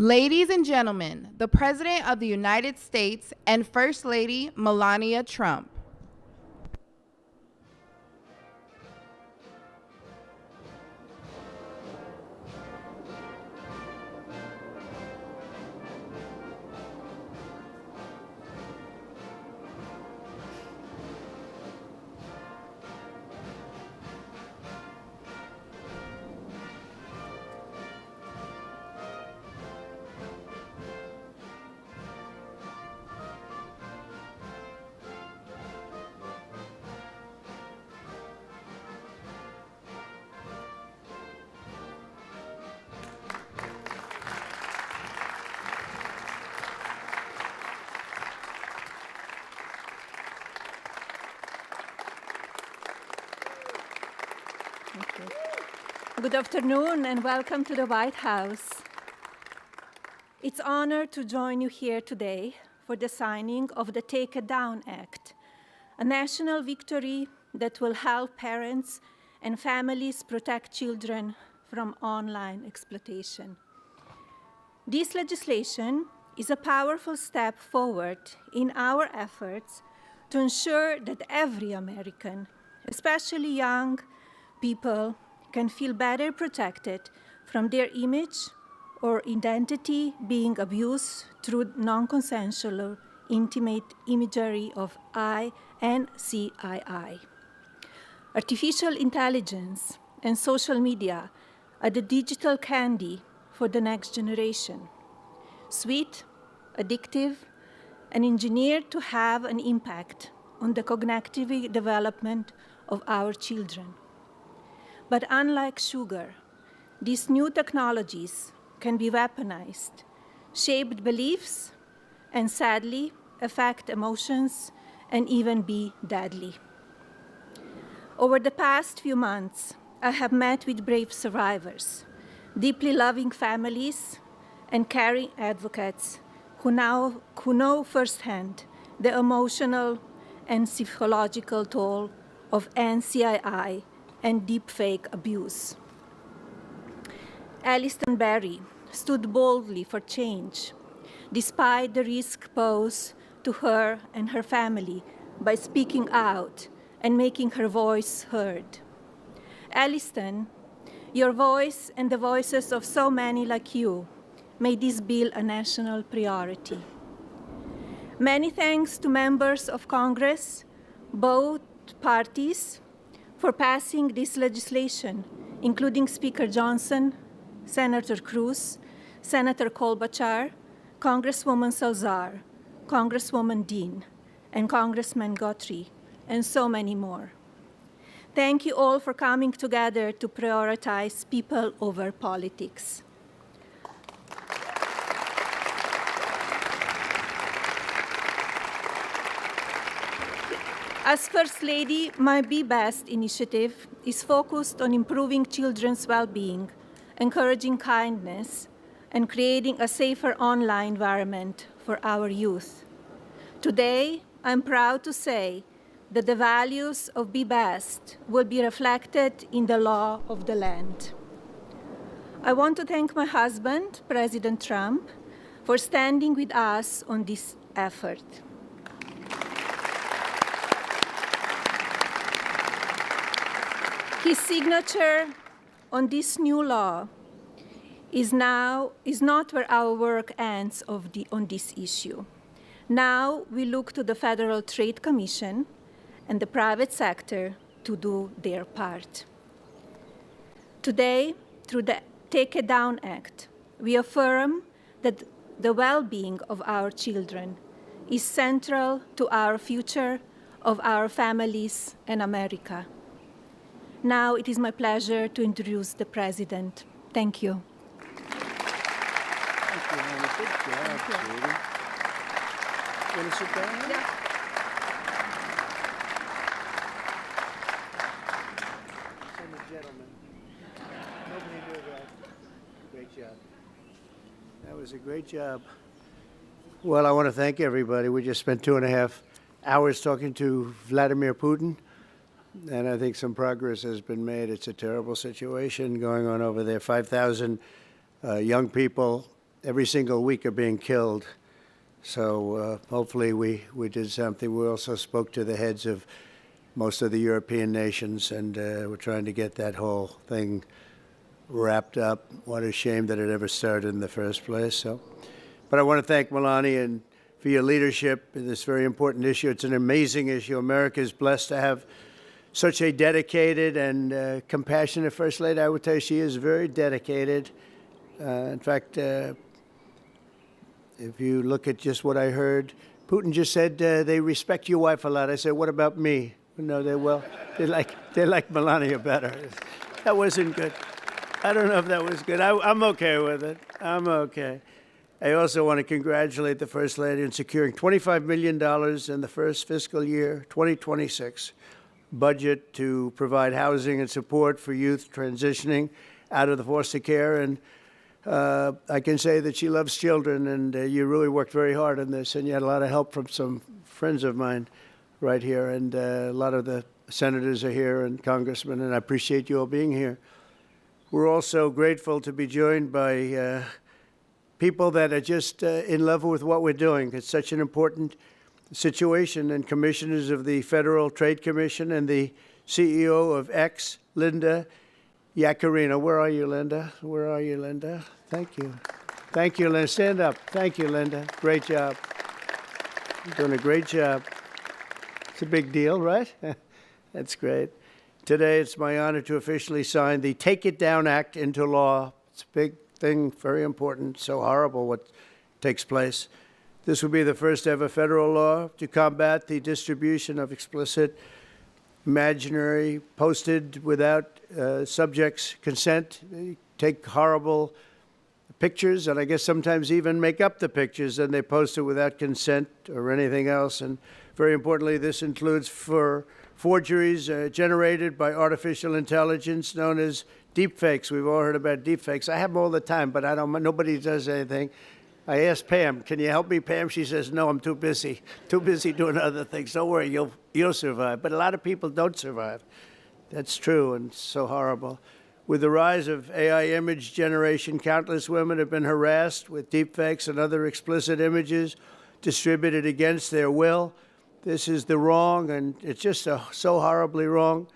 Ladies and gentlemen, the President of the United States and First Lady Melania Trump. Good afternoon and welcome to the White House. It's an honor to join you here today for the signing of the Take It Down Act, a national victory that will help parents and families protect children from online exploitation. This legislation is a powerful step forward in our efforts to ensure that every American, especially young people, can feel better protected from their image or identity being abused through non-consensual or intimate imagery of I and CII. Artificial intelligence and social media are the digital candy for the next generation. Sweet, addictive, and engineered to have an impact on the cognitive development of our children. But unlike sugar, these new technologies can be weaponized, shape beliefs, and sadly affect emotions and even be deadly. Over the past few months, I have met with brave survivors, deeply loving families, and caring advocates who know firsthand the emotional and psychological toll of NCII and deepfake abuse. Alliston Berry stood boldly for change, despite the risk posed to her and her family by speaking out and making her voice heard. Alliston, your voice and the voices of so many like you made this bill a national priority. Many thanks to members of Congress, both parties, for passing this legislation, including Speaker Johnson, Senator Cruz, Senator Klobuchar, Congresswoman Salazar, Congresswoman Dean, and Congressman Guthrie, and so many more. Thank you all for coming together to prioritize people over politics. As First Lady, my Be Best initiative is focused on improving children's well-being, encouraging kindness, and creating a safer online environment for our youth. Today, I'm proud to say that the values of Be Best will be reflected in the law of the land. I want to thank my husband, President Trump, for standing with us on this effort. His signature on this new law is not where our work ends on this issue. Now we look to the Federal Trade Commission and the private sector to do their part. Today, through the Take It Down Act, we affirm that the well-being of our children is central to our future of our families and America. Now it is my pleasure to introduce the President. Thank you. Thank you, Hannah. Good job, sweetie. You want to sit down? Yeah. And the gentleman. Nobody knew that. Great job. That was a great job. Well, I want to thank everybody. We just spent 2.5 hours talking to Vladimir Putin. And I think some progress has been made. It's a terrible situation going on over there. 5,000 young people every single week are being killed. So hopefully we did something. We also spoke to the heads of most of the European nations, and we're trying to get that whole thing wrapped up. What a shame that it ever started in the first place. So, but I want to thank Melania and for your leadership in this very important issue. It's an amazing issue. America is blessed to have such a dedicated and compassionate First Lady. I would tell you she is very dedicated. In fact, if you look at just what I heard, Putin just said they respect your wife a lot. I said, what about me? No, they like Melania better. That wasn't good. I don't know if that was good. I'm okay with it. I'm okay. I also want to congratulate the First Lady in securing $25 million in the first fiscal year, 2026, budget to provide housing and support for youth transitioning out of the foster care. And I can say that she loves children, and you really worked very hard on this, and you had a lot of help from some friends of mine right here, and a lot of the senators are here and congressmen, and I appreciate you all being here. We're also grateful to be joined by people that are just in love with what we're doing. It's such an important situation, and commissioners of the Federal Trade Commission and the CEO of X, Linda Yaccarino. Where are you, Linda? Where are you, Linda? Thank you. Thank you, Linda. Stand up. Thank you, Linda. Great job. You're doing a great job. It's a big deal, right? That's great. Today, it's my honor to officially sign the Take It Down Act into law. It's a big thing, very important, so horrible what takes place. This will be the first ever federal law to combat the distribution of explicit, imaginary, posted without subjects' consent. They take horrible pictures, and I guess sometimes even make up the pictures, and they post it without consent or anything else. And very importantly, this includes for forgeries generated by artificial intelligence known as deepfakes. We've all heard about deepfakes. I have them all the time, but nobody does anything. I asked Pam, can you help me, Pam? She says, no, I'm too busy doing other things. Don't worry, you'll survive. But a lot of people don't survive. That's true, and so horrible. With the rise of AI image generation, countless women have been harassed with deepfakes and other explicit images distributed against their will. This is the wrong, and it's just so horribly wrong.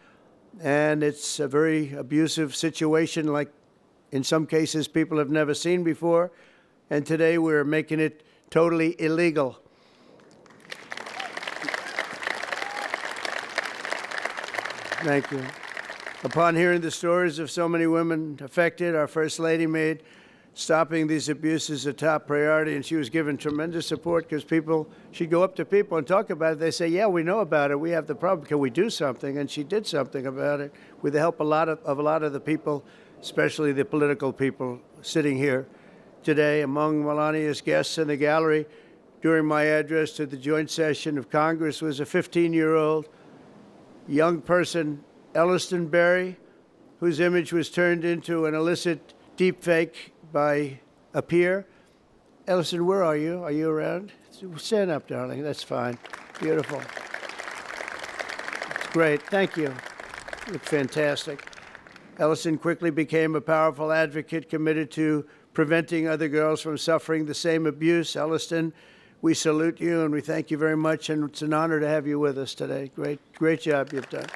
And it's a very abusive situation, like in some cases people have never seen before. And today we're making it totally illegal. Thank you. Upon hearing the stories of so many women affected, our First Lady made stopping these abuses a top priority, and she was given tremendous support because she'd go up to people and talk about it. They say, yeah, we know about it. We have the problem. Can we do something? And she did something about it with the help of a lot of the people, especially the political people sitting here today. Among Melania's guests in the gallery during my address to the joint session of Congress was a 15-year-old young person, Elliston Berry, whose image was turned into an illicit deepfake by a peer. Elliston, where are you? Are you around? Stand up, darling. That's fine. Beautiful. It's great. Thank you. You look fantastic. Elliston quickly became a powerful advocate committed to preventing other girls from suffering the same abuse. Elliston, we salute you and we thank you very much, and it's an honor to have you with us today. Great job you've done.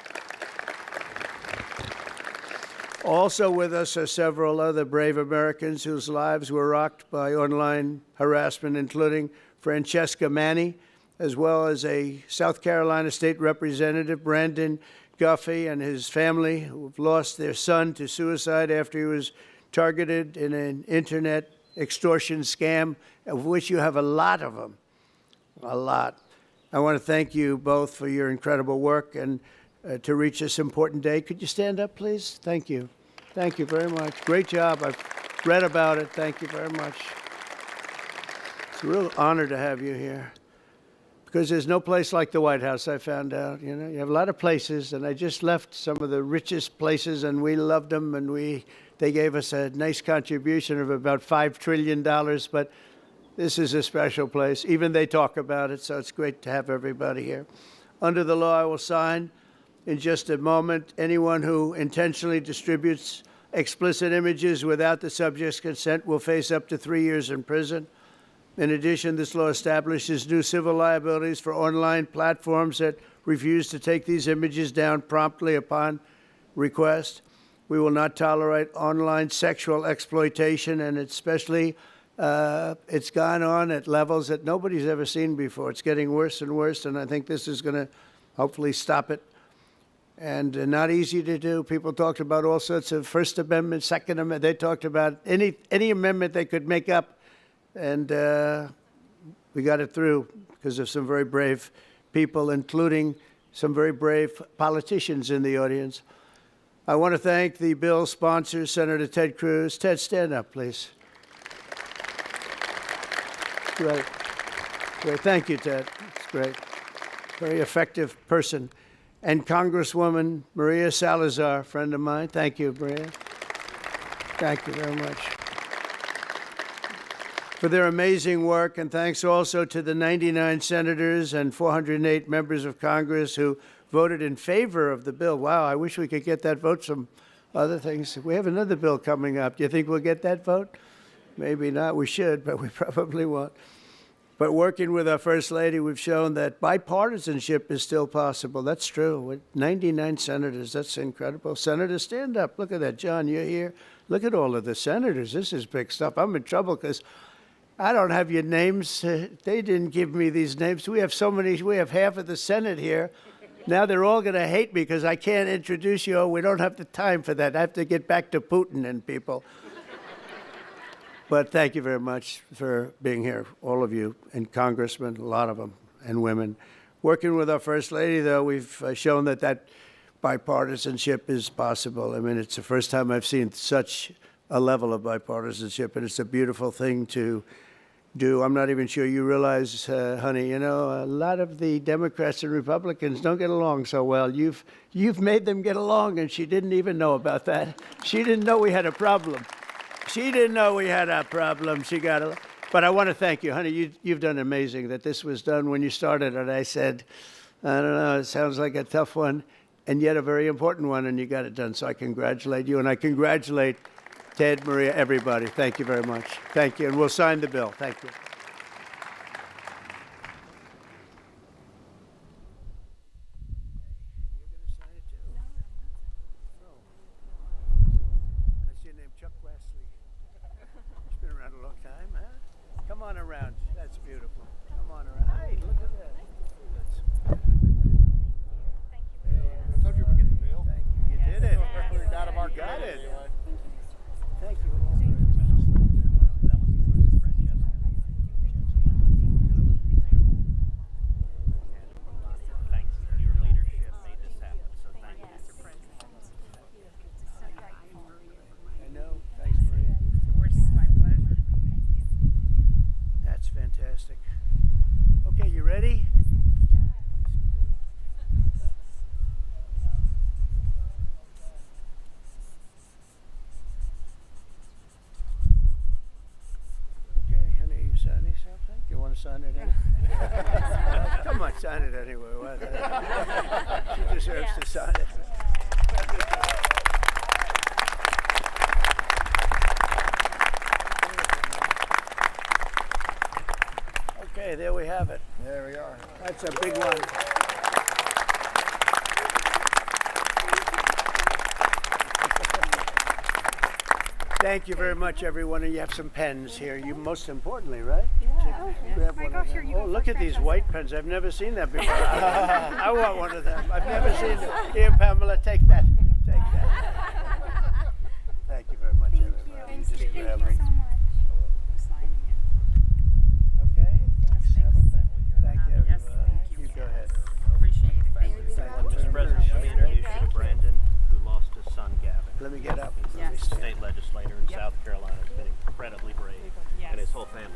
Also with us are several other brave Americans whose lives were rocked by online harassment, including Francesca Manny, as well as a South Carolina State Representative, Brandon Guffey, and his family, who have lost their son to suicide after he was targeted in an internet extortion scam, of which you have a lot of them, a lot. I want to thank you both for your incredible work and to reach this important day. Could you stand up, please? Thank you. Thank you very much. Great job. I've read about it. Thank you very much. It's a real honor to have you here, because there's no place like the White House, I found out. You know, you have a lot of places, and I just left some of the richest places, and we loved them, and they gave us a nice contribution of about $5 trillion, but this is a special place. Even they talk about it, so it's great to have everybody here. Under the law, I will sign in just a moment. Anyone who intentionally distributes explicit images without the subject's consent will face up to 3 years in prison. In addition, this law establishes new civil liabilities for online platforms that refuse to take these images down promptly upon request. We will not tolerate online sexual exploitation, and especially it's gone on at levels that nobody's ever seen before. It's getting worse and worse, and I think this is going to hopefully stop it. And not easy to do. People talked about all sorts of First Amendment, Second Amendment. They talked about any amendment they could make up, and we got it through because of some very brave people, including some very brave politicians in the audience. I want to thank the bill's sponsor, Senator Ted Cruz. Ted, stand up, please. Great. Great. Thank you, Ted. It's great. Very effective person. And Congresswoman Maria Salazar, friend of mine. Thank you, Maria. Thank you very much for their amazing work. And thanks also to the 99 senators and 408 members of Congress who voted in favor of the bill. Wow, I wish we could get that vote from other things. We have another bill coming up. Do you think we'll get that vote? Maybe not. We should, but we probably won't. But working with our First Lady, we've shown that bipartisanship is still possible. That's true. With 99 senators, that's incredible. Senators, stand up. Look at that. John, you're here. Look at all of the senators. This is big stuff. I'm in trouble because I don't have your names. They didn't give me these names. We have so many. We have half of the Senate here. Now they're all going to hate me because I can't introduce you. We don't have the time for that. I have to get back to Putin and people. But thank you very much for being here, all of you, and congressmen, a lot of them, and women. Working with our First Lady, though, we've shown that bipartisanship is possible. I mean, it's the first time I've seen such a level of bipartisanship, and it's a beautiful thing to do. I'm not even sure you realize, honey, you know, a lot of the Democrats and Republicans don't get along so well. You've made them get along, and she didn't even know about that. She didn't know we had a problem. She didn't know we had a problem. But I want to thank you, honey. You've done amazing that this was done when you started. And I said, I don't know, it sounds like a tough one, and yet a very important one, and you got it done. So I congratulate you, and I congratulate Ted, Maria, everybody. Thank you very much. Thank you, and we'll sign the bill. Thank you. Come on around. That's beautiful. Come on around. Hey, look at that. Thank you. I told you we'd get the bill. Thank you. You did it. We got him our Got it. Thank Thank you. Thanks. Your leadership made this happen, so thank you. I know. Thanks, Maria. Of course, my pleasure. That's fantastic. Okay, you ready? Okay, honey, are you signing something? Do you want to sign it anyway? Come on, sign it anyway. She deserves to sign it. Okay, there we have it. There we are. That's a big one. Thank you very much, everyone. And you have some pens here. You most importantly, right? Yeah. Grab My one gosh, of here them. you go Oh, look first, at these Francesca. white pens. I've never seen that before. I want one of them. I've never seen them. Here, Pamela, take that. Take that. Thank you very much, everybody. Thank Just you. grab Thank you them. so much. Signing it. Okay? Thanks. Thank you, Yes, everybody. thank you. You go ahead. Appreciate it. Thank you. Mr. President, let me introduce you to Brandon, who lost his son Gavin. Let me get up. Yes. He's a state legislator in South Carolina. He's been incredibly brave, Yes. and his whole family